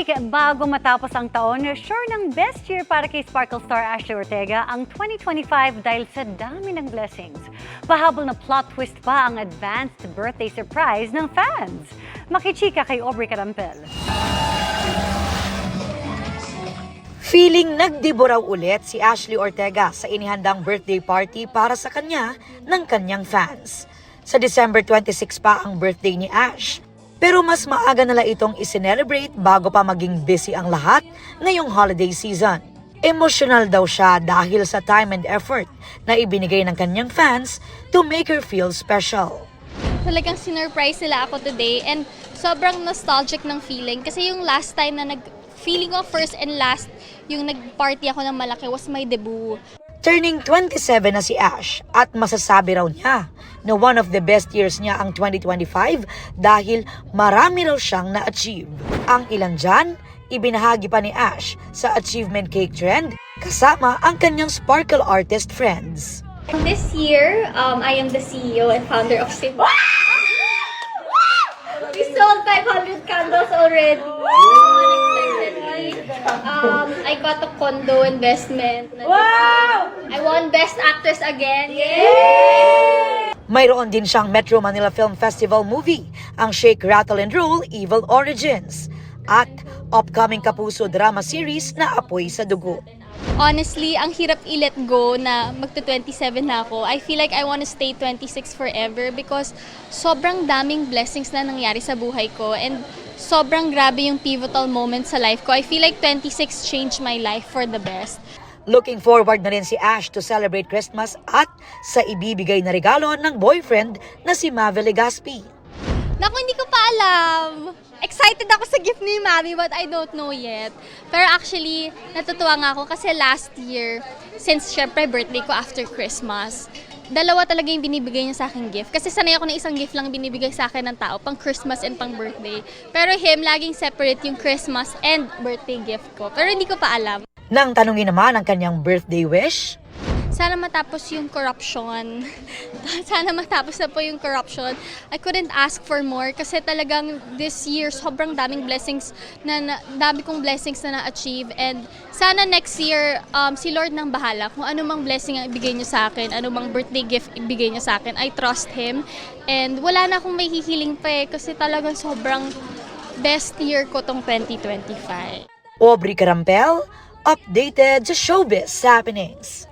week, bago matapos ang taon, sure ng best year para kay Sparkle star Ashley Ortega ang 2025 dahil sa dami ng blessings. Pahabol na plot twist pa ang advanced birthday surprise ng fans. Makichika kay Aubrey Carampel. Feeling nagdiburaw ulit si Ashley Ortega sa inihandang birthday party para sa kanya ng kanyang fans. Sa December 26 pa ang birthday ni Ash. Pero mas maaga nila itong isinelebrate bago pa maging busy ang lahat ngayong holiday season. Emotional daw siya dahil sa time and effort na ibinigay ng kanyang fans to make her feel special. Talagang sinurprise nila ako today and sobrang nostalgic ng feeling kasi yung last time na feeling ko first and last yung nag-party ako ng malaki was my debut. Turning 27 na si Ash at masasabi raw niya na one of the best years niya ang 2025 dahil marami raw siyang na-achieve. Ang ilan dyan, ibinahagi pa ni Ash sa Achievement Cake Trend kasama ang kanyang Sparkle artist friends. This year, I am the CEO and founder of Sim. We sold 500 candles already. I got a condo investment. Wow! I won Best Actress again. Yay! Mayroon din siyang Metro Manila Film Festival movie, ang Shake, Rattle and Roll Evil Origins, at upcoming Kapuso drama series na Apoy sa Dugo. Honestly, ang hirap i-let go na magto-27 na ako. I feel like I want to stay 26 forever because sobrang daming blessings na nangyari sa buhay ko and sobrang grabe yung pivotal moment sa life ko. I feel like 26 changed my life for the best. Looking forward na rin si Ash to celebrate Christmas at sa ibibigay na regalo ng boyfriend na si Mavie Legaspi. Naku, hindi ko pa alam. Excited ako sa gift ni Mami but I don't know yet. Pero actually, natutuwa nga ako kasi last year, since syempre birthday ko after Christmas, dalawa talaga yung binibigay niya sa akin gift. Kasi sanay ako na isang gift lang binibigay sa akin ng tao, pang Christmas and pang birthday. Pero him, laging separate yung Christmas and birthday gift ko. Pero hindi ko pa alam. Nang tanungin naman ang kanyang birthday wish, Sana matapos yung corruption. Sana matapos na po yung corruption. I couldn't ask for more kasi talagang this year sobrang daming blessings dami kong blessings na na-achieve and sana next year si Lord nang bahala kung ano mang blessing ang ibigay niya sa akin, ano mang birthday gift ibigay niya sa akin. I trust Him and wala na akong may hihiling pa kasi talagang sobrang best year ko tong 2025. Aubrey Carampel, updated sa showbiz happenings.